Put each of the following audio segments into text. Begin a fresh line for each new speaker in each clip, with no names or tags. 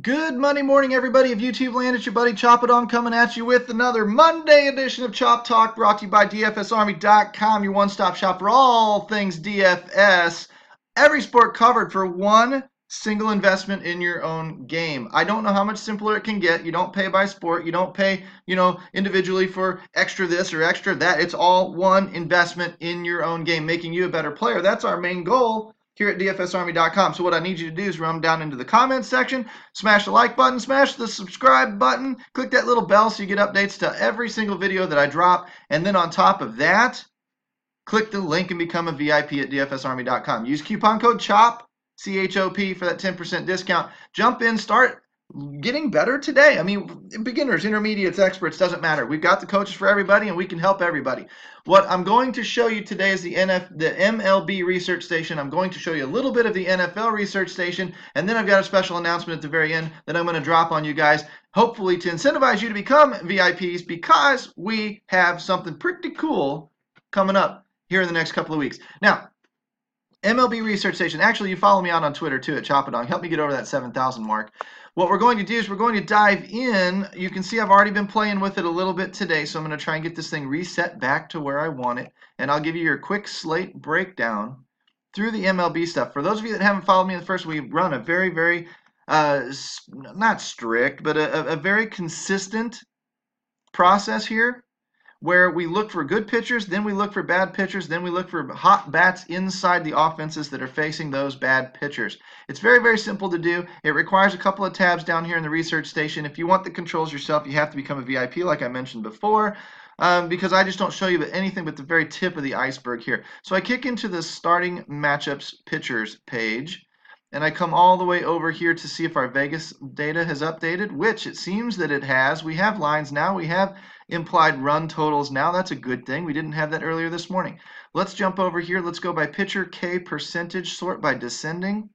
Good Monday morning, everybody of YouTube land. It's your buddy Choppadon coming at you with another Monday edition of Chop Talk, brought to you by DFSArmy.com, your one-stop shop for all things DFS. Every sport covered for one single investment in your own game. I don't know how much simpler it can get. You don't pay by sport. You don't pay, individually for extra this or extra that. It's all one investment in your own game, making you a better player. That's our main goal here at DFSArmy.com. So what I need you to do is run down into the comments section, smash the like button, smash the subscribe button, click that little bell so you get updates to every single video that I drop. And then on top of that, click the link and become a VIP at DFSArmy.com. Use coupon code CHOP, C-H-O-P, for that 10% discount. Jump in, start getting better today. I mean, beginners, intermediates, experts, doesn't matter. We've got the coaches for everybody, and we can help everybody. What I'm going to show you today is the MLB research station. I'm going to show you a little bit of the NFL research station, and then I've got a special announcement at the very end that I'm going to drop on you guys, hopefully to incentivize you to become VIPs, because we have something pretty cool coming up here in the next couple of weeks. Now, MLB Research Station. Actually, you follow me out on Twitter too at Choppadon. Help me get over that 7,000 mark. What we're going to do is we're going to dive in. You can see I've already been playing with it a little bit today, so I'm going to try and get this thing reset back to where I want it, and I'll give you your quick slate breakdown through the MLB stuff. For those of you that haven't followed me in the first, we run a very, very, not strict, but a very consistent process here, where we look for good pitchers, then we look for bad pitchers, then we look for hot bats inside the offenses that are facing those bad pitchers. It's very, very simple to do. It requires a couple of tabs down here in the research station. If you want the controls yourself, you have to become a VIP, like I mentioned before, because I just don't show you anything but the very tip of the iceberg here. So I kick into the starting matchups pitchers page, and I come all the way over here to see if our Vegas data has updated, which it seems that it has. We have lines now. We have implied run totals now. That's a good thing. We didn't have that earlier this morning. Let's jump over here. Let's go by pitcher K percentage, sort by descending.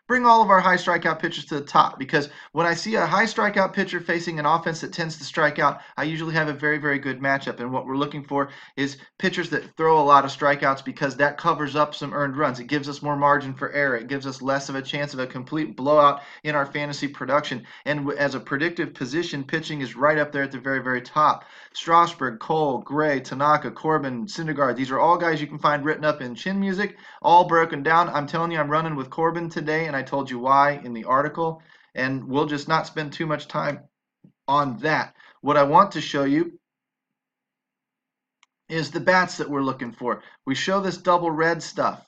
Bring all of our high strikeout pitchers to the top, because when I see a high strikeout pitcher facing an offense that tends to strike out, I usually have a very, very good matchup. And what we're looking for is pitchers that throw a lot of strikeouts, because that covers up some earned runs. It gives us more margin for error. It gives us less of a chance of a complete blowout in our fantasy production. And as a predictive position, pitching is right up there at the very, very top. Strasburg, Cole, Gray, Tanaka, Corbin, Syndergaard, these are all guys you can find written up in chin music, all broken down. I'm telling you, I'm running with Corbin today, and I told you why in the article, and we'll just not spend too much time on that. What I want to show you is the bats that we're looking for. We show this double red stuff,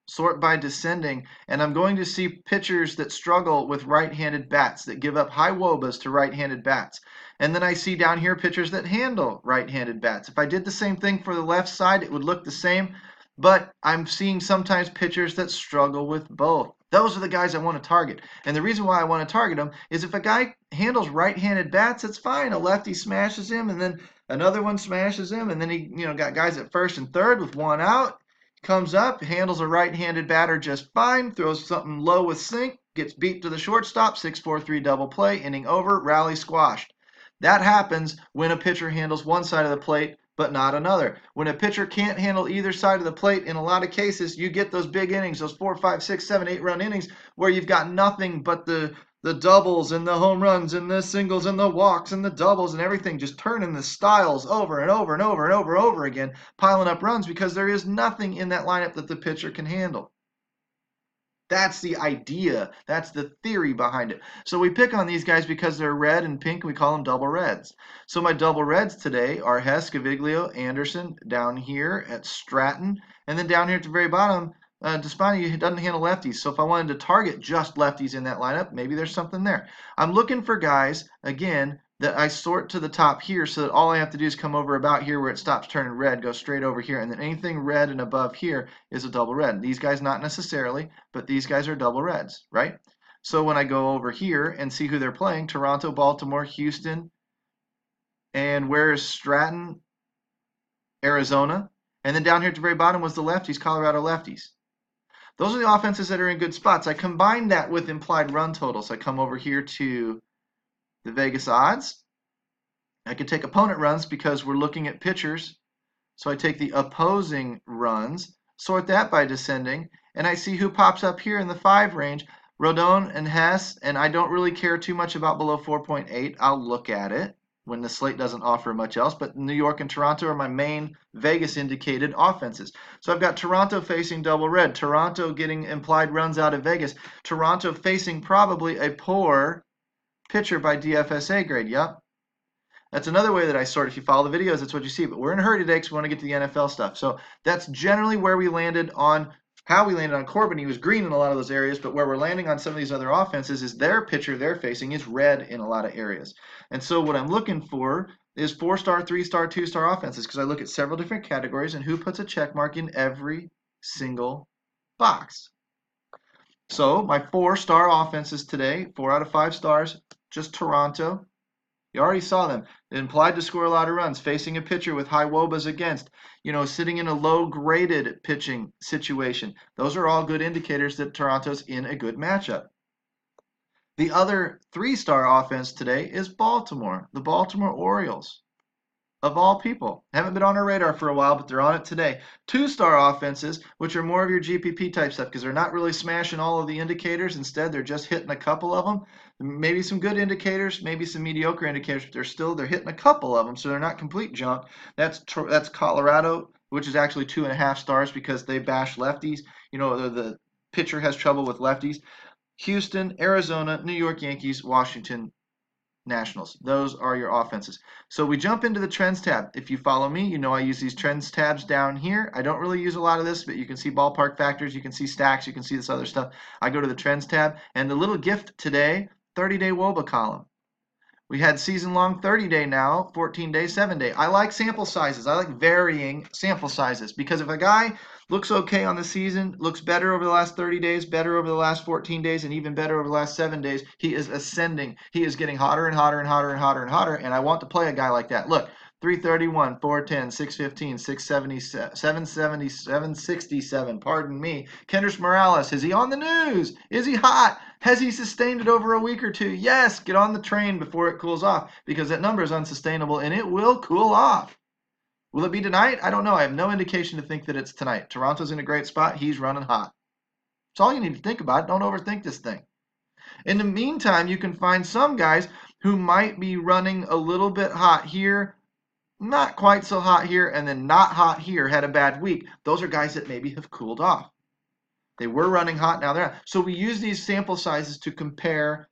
sort by descending, and I'm going to see pitchers that struggle with right-handed bats, that give up high wobas to right-handed bats. And then I see down here pitchers that handle right-handed bats. If I did the same thing for the left side, it would look the same, but I'm seeing sometimes pitchers that struggle with both. Those are the guys I want to target. And the reason why I want to target them is if a guy handles right-handed bats, it's fine. A lefty smashes him, and then another one smashes him, and then he got guys at first and third with one out. Comes up, handles a right-handed batter just fine, throws something low with sink, gets beat to the shortstop, 6-4-3 double play, inning over, rally squashed. That happens when a pitcher handles one side of the plate but not another. When a pitcher can't handle either side of the plate, in a lot of cases, you get those big innings, those 4, 5, 6, 7, 8 run innings where you've got nothing but the doubles and the home runs and the singles and the walks and the doubles and everything, just turning the styles over and over and over and over again, piling up runs because there is nothing in that lineup that the pitcher can handle. That's the idea. That's the theory behind it. So we pick on these guys because they're red and pink, and we call them double reds. So my double reds today are Hess, Caviglio, Anderson down here at Stratton, and then down here at the very bottom, Despani doesn't handle lefties. So if I wanted to target just lefties in that lineup, maybe there's something there. I'm looking for guys, again, that I sort to the top here, so that all I have to do is come over about here where it stops turning red, go straight over here, and then anything red and above here is a double red. These guys not necessarily, but these guys are double reds, right? So when I go over here and see who they're playing, Toronto, Baltimore, Houston, and where is Stratton? Arizona. And then down here at the very bottom was the lefties, Colorado lefties. Those are the offenses that are in good spots. I combine that with implied run totals. I come over here to the Vegas odds. I can take opponent runs because we're looking at pitchers. So I take the opposing runs, sort that by descending, and I see who pops up here in the 5 range. Rodon and Hess, and I don't really care too much about below 4.8. I'll look at it when the slate doesn't offer much else, but New York and Toronto are my main Vegas indicated offenses. So I've got Toronto facing double red, Toronto getting implied runs out of Vegas, Toronto facing probably a poor pitcher by DFS grade. Yep. That's another way that I sort. If you follow the videos, that's what you see. But we're in a hurry today because we want to get to the NFL stuff. So that's generally where we landed on how we landed on Corbin. He was green in a lot of those areas, but where we're landing on some of these other offenses is their pitcher they're facing is red in a lot of areas. And so what I'm looking for is 4-star, 3-star, 2-star offenses because I look at several different categories and who puts a check mark in every single box. So my 4-star offenses today, 4 out of 5 stars, just Toronto. You already saw them. Implied to score a lot of runs, facing a pitcher with high WOBAs against, sitting in a low-graded pitching situation. Those are all good indicators that Toronto's in a good matchup. The other 3-star offense today is Baltimore, the Baltimore Orioles. Of all people. Haven't been on our radar for a while, but they're on it today. 2-star offenses, which are more of your GPP type stuff because they're not really smashing all of the indicators. Instead, they're just hitting a couple of them. Maybe some good indicators, maybe some mediocre indicators, but they're hitting a couple of them, so they're not complete junk. That's Colorado, which is actually 2.5 stars because they bash lefties. The pitcher has trouble with lefties. Houston, Arizona, New York Yankees, Washington Nationals. Those are your offenses. So we jump into the trends tab. If you follow me, you know I use these trends tabs down here. I don't really use a lot of this, but you can see ballpark factors, you can see stacks, you can see this other stuff. I go to the trends tab, and the little gift today, 30-day WOBA column. We had season-long 30-day now, 14-day, 7-day. I like sample sizes. I like varying sample sizes because if a guy looks okay on the season, looks better over the last 30 days, better over the last 14 days, and even better over the last 7 days, he is ascending. He is getting hotter and hotter and hotter and hotter and hotter, and I want to play a guy like that. Look, 331, 410, 615, 670, 770, 767, pardon me. Kendrys Morales, is he on the news? Is he hot? Has he sustained it over a week or two? Yes, get on the train before it cools off because that number is unsustainable and it will cool off. Will it be tonight? I don't know. I have no indication to think that it's tonight. Toronto's in a great spot. He's running hot. That's all you need to think about. Don't overthink this thing. In the meantime, you can find some guys who might be running a little bit hot here, not quite so hot here, and then not hot here, had a bad week. Those are guys that maybe have cooled off. They were running hot, now they're not. So we use these sample sizes to compare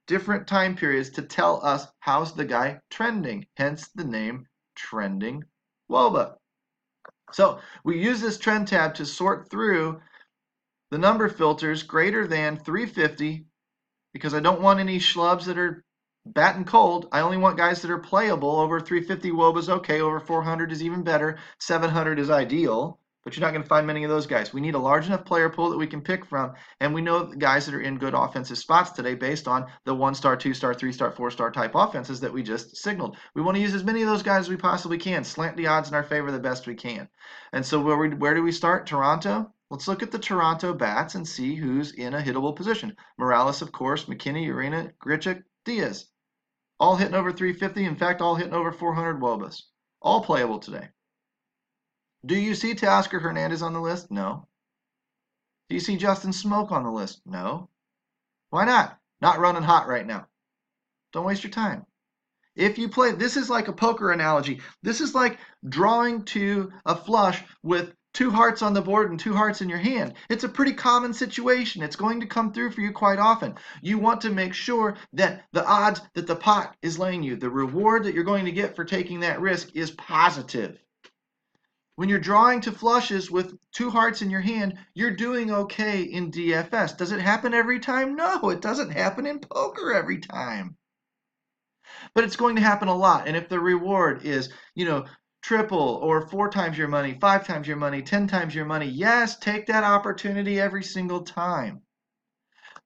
different time periods to tell us how's the guy trending, hence the name Trending WOBA. So we use this trend tab to sort through the number filters greater than 350 because I don't want any schlubs that are batting cold. I only want guys that are playable. Over 350 WOBA is okay. Over 400 is even better. 700 is ideal. But you're not going to find many of those guys. We need a large enough player pool that we can pick from, and we know the guys that are in good offensive spots today based on the 1-star, 2-star, 3-star, 4-star type offenses that we just signaled. We want to use as many of those guys as we possibly can, slant the odds in our favor the best we can. And so where do we start? Toronto? Let's look at the Toronto bats and see who's in a hittable position. Morales, of course, McKinney, Urena, Grichuk, Diaz. All hitting over 350. In fact, all hitting over 400 WOBAs. All playable today. Do you see Teoscar Hernandez on the list? No. Do you see Justin Smoke on the list? No. Why not? Not running hot right now. Don't waste your time. If you play, this is like a poker analogy. This is like drawing to a flush with 2 hearts on the board and 2 hearts in your hand. It's a pretty common situation. It's going to come through for you quite often. You want to make sure that the odds that the pot is laying you, the reward that you're going to get for taking that risk is positive. When you're drawing to flushes with 2 hearts in your hand, you're doing okay in DFS. Does it happen every time? No, it doesn't happen in poker every time. But it's going to happen a lot. And if the reward is, triple or 4 times your money, 5 times your money, 10 times your money, yes, take that opportunity every single time.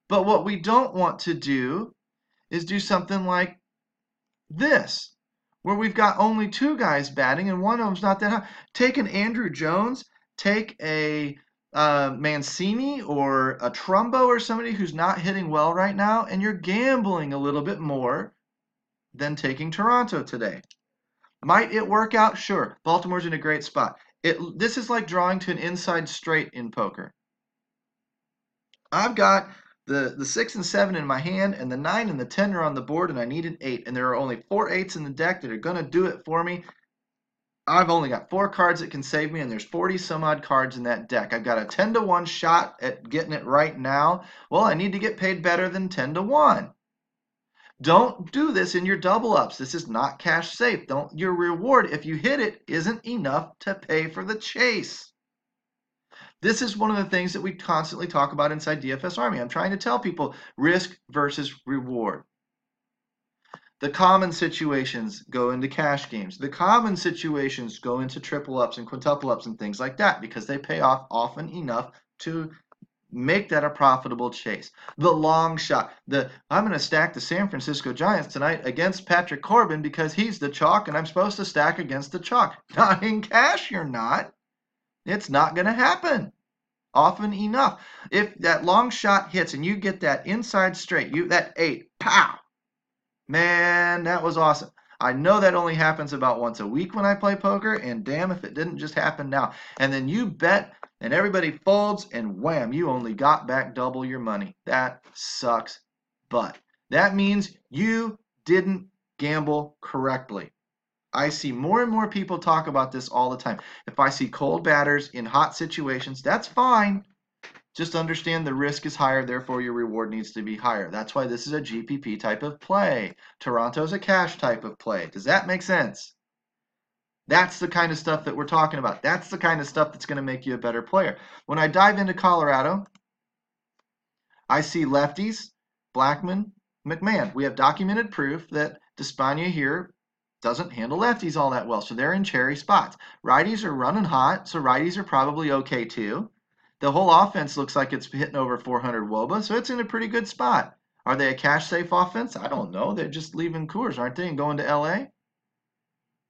But what we don't want to do is do something like this, where we've got only 2 guys batting and one of them's not that high. Take an Andrew Jones, take a Mancini or a Trumbo or somebody who's not hitting well right now, and you're gambling a little bit more than taking Toronto today. Might it work out? Sure. Baltimore's in a great spot. This is like drawing to an inside straight in poker. I've got The 6 and 7 in my hand, and the 9 and the 10 are on the board, and I need an 8. And there are only 4 8s in the deck that are going to do it for me. I've only got 4 cards that can save me, and there's 40 some odd cards in that deck. I've got a 10 to 1 shot at getting it right now. Well, I need to get paid better than 10 to 1. Don't do this in your double ups. This is not cash safe. Your reward, if you hit it, isn't enough to pay for the chase. This is one of the things that we constantly talk about inside DFS Army. I'm trying to tell people risk versus reward. The common situations go into cash games. The common situations go into triple ups and quintuple ups and things like that because they pay off often enough to make that a profitable chase. The long shot. I'm going to stack the San Francisco Giants tonight against Patrick Corbin because he's the chalk and I'm supposed to stack against the chalk. Not in cash, you're not. It's not going to happen often enough. If that long shot hits and you get that inside straight, that 8, pow! Man, that was awesome. I know that only happens about once a week when I play poker, and damn if it didn't just happen now. And then you bet, and everybody folds, and wham, you only got back double your money. That sucks butt. That means you didn't gamble correctly. I see more and more people talk about this all the time. If I see cold batters in hot situations, that's fine. Just understand the risk is higher, therefore your reward needs to be higher. That's why this is a GPP type of play. Toronto's a cash type of play. Does that make sense? That's the kind of stuff that we're talking about. That's the kind of stuff that's going to make you a better player. When I dive into Colorado, I see lefties, Blackman, McMahon. We have documented proof that Despaigne here doesn't handle lefties all that well, so they're in cherry spots. Righties are running hot, so righties are probably okay too. The whole offense looks like it's hitting over 400 WOBA, so it's in a pretty good spot. Are they a cash-safe offense? I don't know. They're just leaving Coors, aren't they, and going to LA?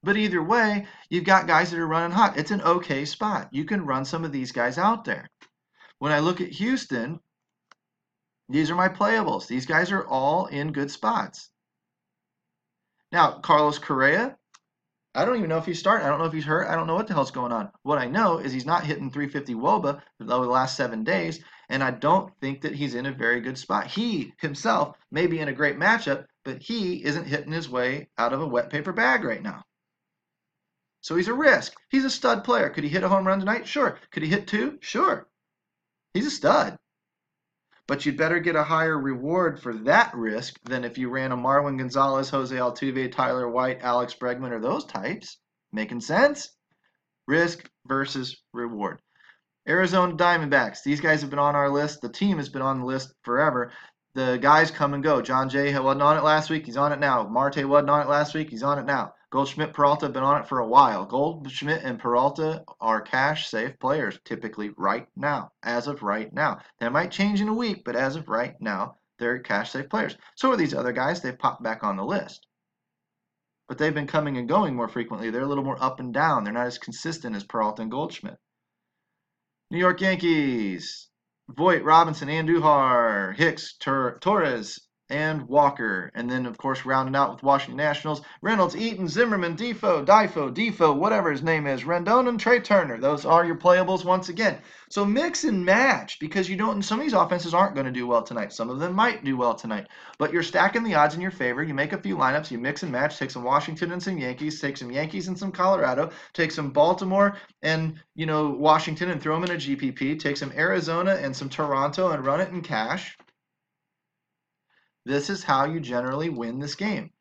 But either way, you've got guys that are running hot. It's an okay spot. You can run some of these guys out there. When I look at Houston, these are my playables. These guys are all in good spots. Now, Carlos Correa, I don't even know if he's starting. I don't know if he's hurt. I don't know what the hell's going on. What I know is he's not hitting 350 WOBA over the last 7 days, and I don't think that he's in a very good spot. He himself may be in a great matchup, but he isn't hitting his way out of a wet paper bag right now. So he's a risk. He's a stud player. Could he hit a home run tonight? Sure. Could he hit 2? Sure. He's a stud. But you'd better get a higher reward for that risk than if you ran a Marwin Gonzalez, Jose Altuve, Tyler White, Alex Bregman, or those types. Making sense? Risk versus reward. Arizona Diamondbacks. These guys have been on our list. The team has been on the list forever. The guys come and go. John Jay wasn't on it last week. He's on it now. Marte wasn't on it last week. He's on it now. Goldschmidt, Peralta have been on it for a while. Goldschmidt and Peralta are cash-safe players typically right now, as of right now. That might change in a week, but as of right now, they're cash-safe players. So are these other guys. They've popped back on the list. But they've been coming and going more frequently. They're a little more up and down. They're not as consistent as Peralta and Goldschmidt. New York Yankees. Voit, Robinson, Andujar, Hicks, Torres, and Walker. And then, of course, rounding out with Washington Nationals, Reynolds, Eaton, Zimmerman, Difo, whatever his name is, Rendon, and Trey Turner. Those are your playables once again. So mix and match because you don't. Some of these offenses aren't going to do well tonight. Some of them might do well tonight. But you're stacking the odds in your favor. You make a few lineups. You mix and match. Take some Washington and some Yankees. Take some Yankees and some Colorado. Take some Baltimore and Washington and throw them in a GPP. Take some Arizona and some Toronto and run it in cash. This is how you generally win this game.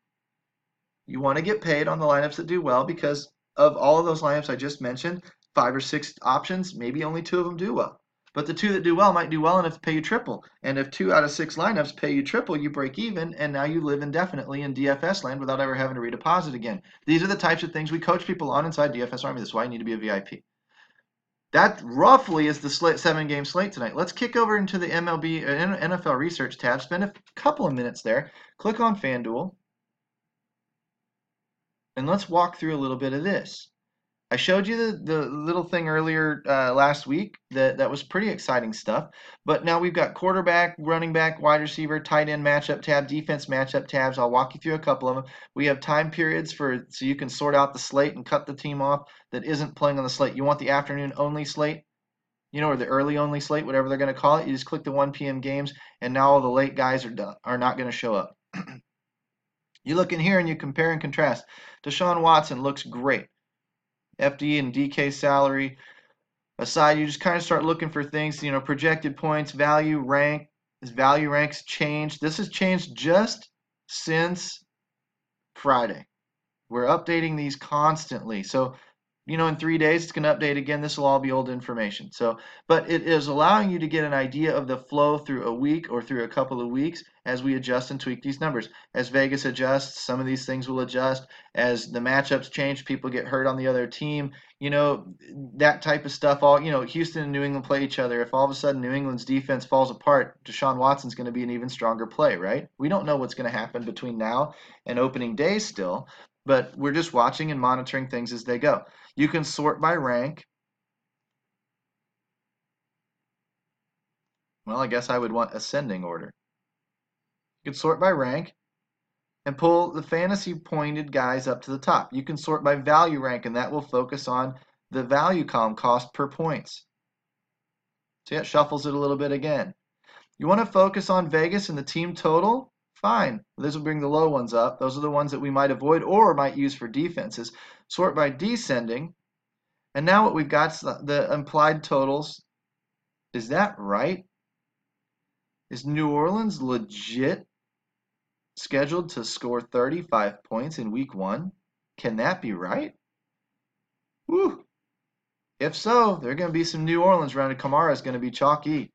You want to get paid on the lineups that do well because of all of those lineups I just mentioned, 5 or 6 options, maybe only 2 of them do well. But the 2 that do well might do well enough to pay you triple. And if 2 out of 6 lineups pay you triple, you break even, and now you live indefinitely in DFS land without ever having to redeposit again. These are the types of things we coach people on inside DFS Army. That's why you need to be a VIP. That roughly is the 7-game slate tonight. Let's kick over into the MLB NFL research tab. Spend a couple of minutes there. Click on Fanduel. And let's walk through a little bit of this. I showed you the little thing earlier last week that was pretty exciting stuff. But now we've got quarterback, running back, wide receiver, tight end matchup tab, defense matchup tabs. I'll walk you through a couple of them. We have time periods so you can sort out the slate and cut the team off that isn't playing on the slate. You want the afternoon only slate? or the early only slate, whatever they're going to call it. You just click the 1 p.m. games, and now all the late guys are not going to show up. You look in here and you compare and contrast. Deshaun Watson looks great. FD and DK salary aside, you just kind of start looking for things, projected points, value, rank. His value ranks changed. This has changed just since Friday. We're updating these constantly. So, in 3 days, it's going to update again. This will all be old information. So, but it is allowing you to get an idea of the flow through a week or through a couple of weeks as we adjust and tweak these numbers. As Vegas adjusts, some of these things will adjust. As the matchups change, people get hurt on the other team, that type of stuff. Houston and New England play each other. If all of a sudden New England's defense falls apart, Deshaun Watson's going to be an even stronger play, right? We don't know what's going to happen between now and opening day still, but we're just watching and monitoring things as they go. You can sort by rank. Well, I guess I would want ascending order. You can sort by rank and pull the fantasy pointed guys up to the top. You can sort by value rank, and that will focus on the value column, cost per points. See, it shuffles it a little bit again. You want to focus on Vegas and the team total? Fine. This will bring the low ones up. Those are the ones that we might avoid or might use for defenses. Sort by descending. And now what we've got is the implied totals. Is that right? Is New Orleans legit scheduled to score 35 points in week 1? Can that be right? Woo! If so, there are going to be some New Orleans around, and Kamara is going to be chalky.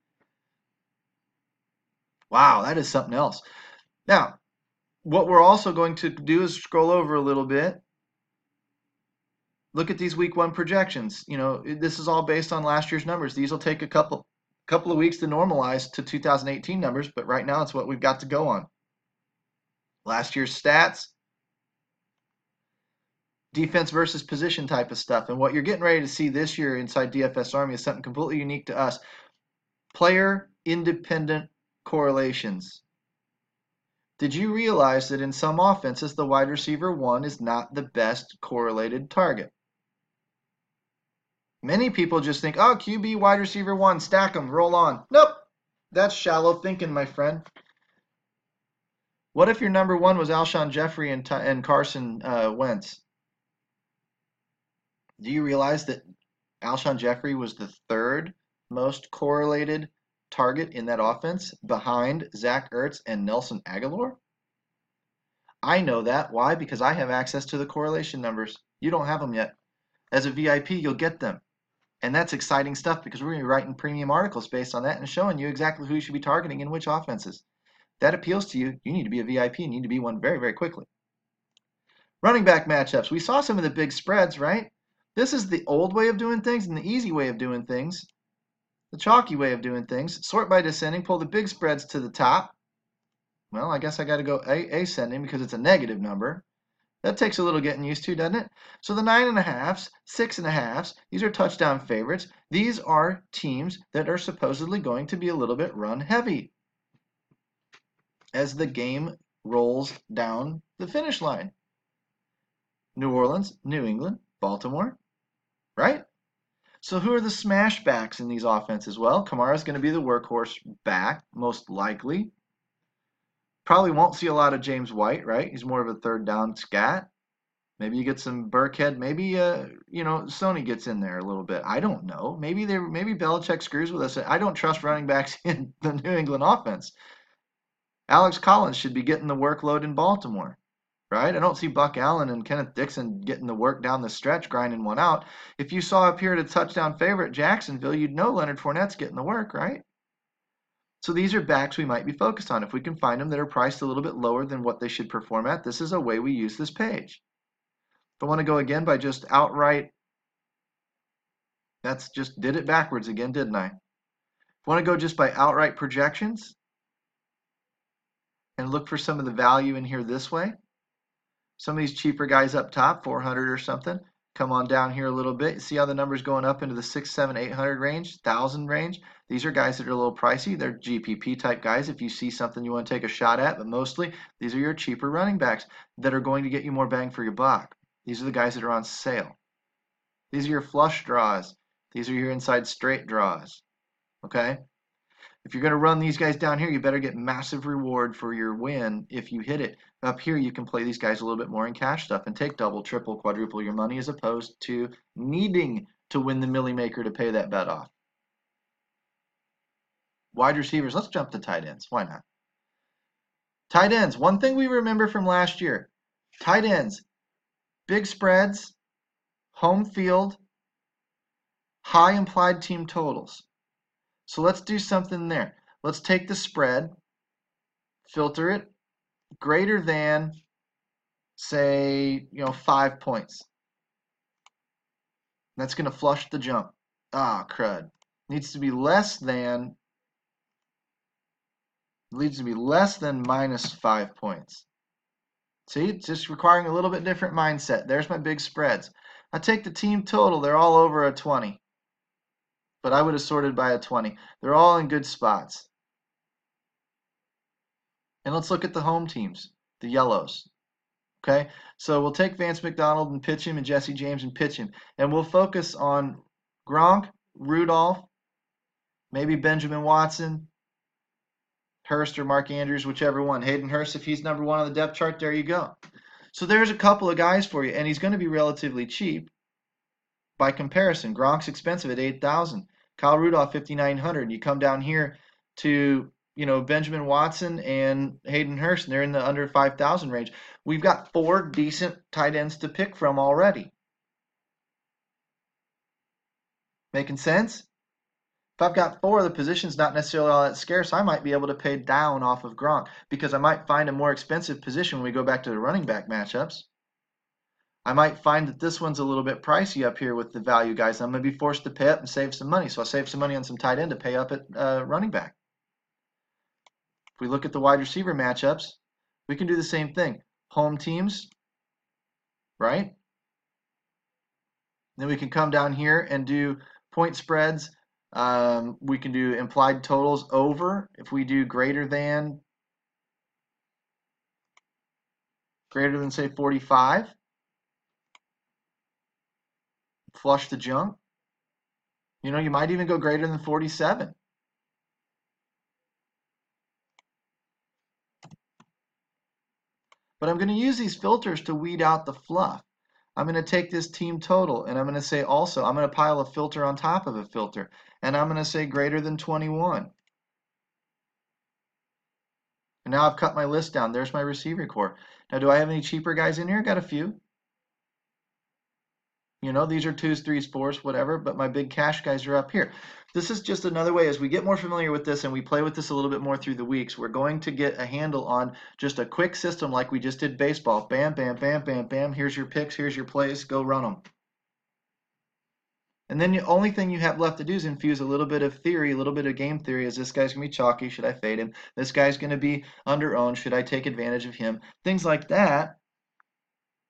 Wow, that is something else. Now, what we're also going to do is scroll over a little bit. Look at these week 1 projections. This is all based on last year's numbers. These will take a couple of weeks to normalize to 2018 numbers, but right now it's what we've got to go on. Last year's stats, defense versus position type of stuff. And what you're getting ready to see this year inside DFS Army is something completely unique to us. Player independent correlations. Did you realize that in some offenses, the wide receiver 1 is not the best correlated target? Many people just think, oh, QB wide receiver 1, stack them, roll on. Nope, that's shallow thinking, my friend. What if your number 1 was Alshon Jeffrey and Carson Wentz? Do you realize that Alshon Jeffrey was the 3rd most correlated target in that offense behind Zach Ertz and Nelson Aguilar? I know that. Why? Because I have access to the correlation numbers. You don't have them yet. As a VIP, you'll get them. And that's exciting stuff because we're going to be writing premium articles based on that and showing you exactly who you should be targeting in which offenses. If that appeals to you, you need to be a VIP and you need to be one very, very quickly. Running back matchups. We saw some of the big spreads, right? This is the old way of doing things and the easy way of doing things. The chalky way of doing things. Sort by descending. Pull the big spreads to the top. Well, I guess I got to go ascending because it's a negative number. That takes a little getting used to, doesn't it? So the 9.5s, 6.5s, these are touchdown favorites. These are teams that are supposedly going to be a little bit run heavy as the game rolls down the finish line. New Orleans, New England, Baltimore, right? So who are the smash backs in these offenses? Well, Kamara's going to be the workhorse back, most likely. Probably won't see a lot of James White, right? He's more of a 3rd down scat. Maybe you get some Burkhead. Maybe Sony gets in there a little bit. I don't know. Maybe Belichick screws with us. I don't trust running backs in the New England offense. Alex Collins should be getting the workload in Baltimore, right? I don't see Buck Allen and Kenneth Dixon getting the work down the stretch, grinding one out. If you saw up here at a touchdown favorite Jacksonville, you'd know Leonard Fournette's getting the work, right? So these are backs we might be focused on. If we can find them that are priced a little bit lower than what they should perform at, this is a way we use this page. If I want to go again by just outright, that's just did it backwards again, didn't I? If I want to go just by outright projections and look for some of the value in here this way, some of these cheaper guys up top, 400 or something, come on down here a little bit. See how the numbers going up into the 6, 7, 800 range, 1,000 range. These are guys that are a little pricey. They're GPP type guys if you see something you want to take a shot at, but mostly these are your cheaper running backs that are going to get you more bang for your buck. These are the guys that are on sale. These are your flush draws. These are your inside straight draws. Okay? If you're going to run these guys down here, you better get massive reward for your win if you hit it. Up here, you can play these guys a little bit more in cash stuff and take double, triple, quadruple your money as opposed to needing to win the Millie Maker to pay that bet off. Wide receivers, let's jump to tight ends. Why not? Tight ends, one thing we remember from last year. Tight ends, big spreads, home field, high implied team totals. So let's do something there. Let's take the spread, filter it, greater than, say, 5 points. That's going to flush the jump. Ah, crud. Needs to be less than minus 5 points. See, it's just requiring a little bit different mindset. There's my big spreads. I take the team total. They're all over a 20. But I would have sorted by a 20. They're all in good spots. And let's look at the home teams, the yellows. Okay, so we'll take Vance McDonald and pitch him, and Jesse James and pitch him. And we'll focus on Gronk, Rudolph, maybe Benjamin Watson, Hurst or Mark Andrews, whichever one. Hayden Hurst, if he's number 1 on the depth chart, there you go. So there's a couple of guys for you, and he's going to be relatively cheap. By comparison, Gronk's expensive at $8,000. Kyle Rudolph, $5,900. You come down here to, Benjamin Watson and Hayden Hurst, and they're in the under 5,000 range. We've got 4 decent tight ends to pick from already. Making sense? If I've got 4, the position's not necessarily all that scarce. I might be able to pay down off of Gronk because I might find a more expensive position when we go back to the running back matchups. I might find that this one's a little bit pricey up here with the value guys. I'm going to be forced to pay up and save some money. So I'll save some money on some tight end to pay up at running back. If we look at the wide receiver matchups, we can do the same thing. Home teams, right? Then we can come down here and do point spreads. We can do implied totals over. If we do greater than say 45. Flush the jump. You might even go greater than 47. But I'm going to use these filters to weed out the fluff. I'm going to take this team total, and I'm going to say also, I'm going to pile a filter on top of a filter, and I'm going to say greater than 21. And now I've cut my list down. There's my receiver core. Now, do I have any cheaper guys in here? Got a few. These are 2s, 3s, 4s, whatever, but my big cash guys are up here. This is just another way as we get more familiar with this and we play with this a little bit more through the weeks, we're going to get a handle on just a quick system like we just did baseball. Bam, bam, bam, bam, bam. Here's your picks. Here's your plays. Go run them. And then the only thing you have left to do is infuse a little bit of theory, a little bit of game theory. Is this guy's going to be chalky? Should I fade him? This guy's going to be under-owned. Should I take advantage of him? Things like that,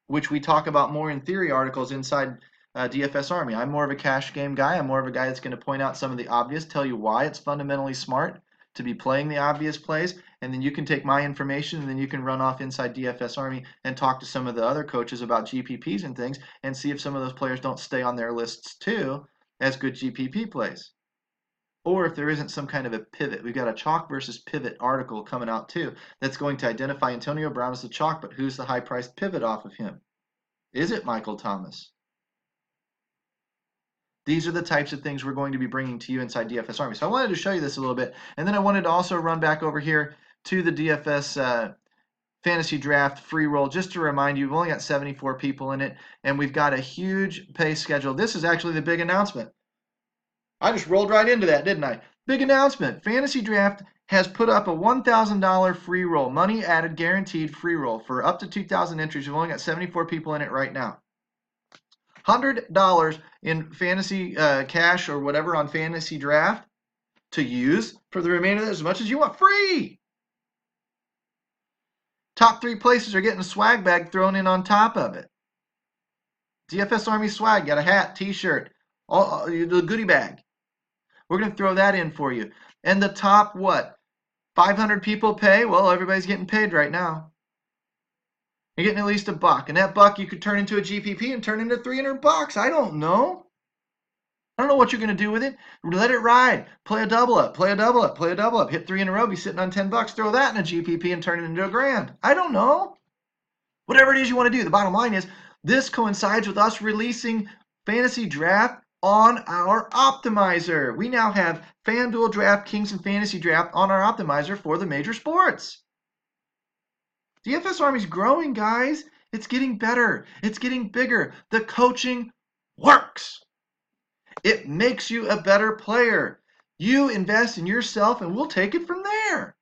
which we talk about more in theory articles inside DFS Army. I'm more of a cash game guy. I'm more of a guy that's going to point out some of the obvious, tell you why it's fundamentally smart to be playing the obvious plays, and then you can take my information and then you can run off inside DFS Army and talk to some of the other coaches about GPPs and things and see if some of those players don't stay on their lists too as good GPP plays. Or if there isn't some kind of a pivot. We've got a chalk versus pivot article coming out too that's going to identify Antonio Brown as the chalk, but who's the high-priced pivot off of him? Is it Michael Thomas? These are the types of things we're going to be bringing to you inside DFS Army. So I wanted to show you this a little bit. And then I wanted to also run back over here to the DFS Fantasy Draft free roll, just to remind you, we've only got 74 people in it, and we've got a huge pay schedule. This is actually the big announcement. I just rolled right into that, didn't I? Big announcement. Fantasy Draft has put up a $1,000 free roll, money added guaranteed free roll for up to 2,000 entries. We've only got 74 people in it right now. $100 in fantasy cash or whatever on Fantasy Draft to use for the remainder of this, as much as you want, free. Top 3 places are getting a swag bag thrown in on top of it. DFS Army swag, got a hat, t-shirt, the goodie bag. We're going to throw that in for you. And the top, 500 people pay? Well, everybody's getting paid right now. You're getting at least $1. And that $1 you could turn into a GPP and turn into $300. I don't know. I don't know what you're going to do with it. Let it ride. Play a double up, play a double up, play a double up. Hit 3 in a row, be sitting on $10. Throw that in a GPP and turn it into $1,000. I don't know. Whatever it is you want to do. The bottom line is this coincides with us releasing Fantasy Draft on our optimizer. We now have Fanduel Draftkings and Fantasy Draft on our optimizer for the major sports. DFS Army's growing, guys. It's getting better. It's getting bigger. The coaching works. It makes you a better player. You invest in yourself and we'll take it from there.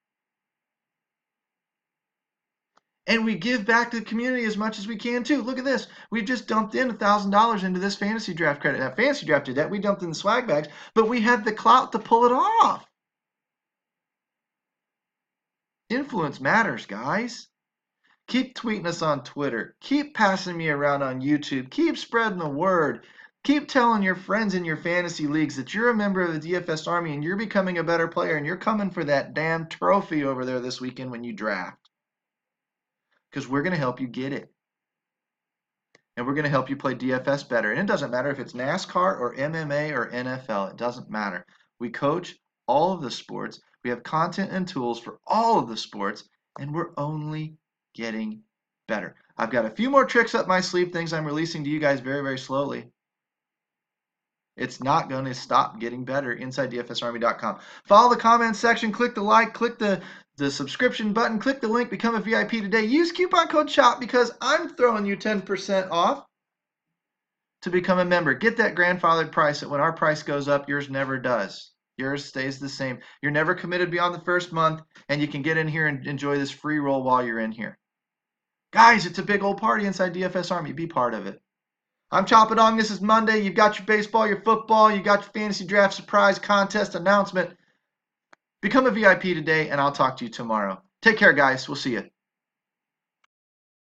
And we give back to the community as much as we can too. Look at this. We've just dumped in $1,000 into this fantasy draft credit. Now, fantasy draft did that. We dumped in the swag bags, but we had the clout to pull it off. Influence matters, guys. Keep tweeting us on Twitter. Keep passing me around on YouTube. Keep spreading the word. Keep telling your friends in your fantasy leagues that you're a member of the DFS Army and you're becoming a better player and you're coming for that damn trophy over there this weekend when you draft. Because we're going to help you get it. And we're going to help you play DFS better. And it doesn't matter if it's NASCAR or MMA or NFL. It doesn't matter. We coach all of the sports. We have content and tools for all of the sports. And we're only getting better. I've got a few more tricks up my sleeve, things I'm releasing to you guys very, very slowly. It's not going to stop getting better inside DFSArmy.com. Follow the comments section, click the like, click the subscription button, click the link, become a VIP today. Use coupon code CHOP because I'm throwing you 10% off to become a member. Get that grandfathered price that when our price goes up, yours never does. Yours stays the same. You're never committed beyond the first month, and you can get in here and enjoy this free roll while you're in here. Guys, it's a big old party inside DFS Army. Be part of it. I'm ChopTalk. This is Monday. You've got your baseball, your football, you got your fantasy draft surprise contest announcement. Become a VIP today, and I'll talk to you tomorrow. Take care, guys. We'll see you.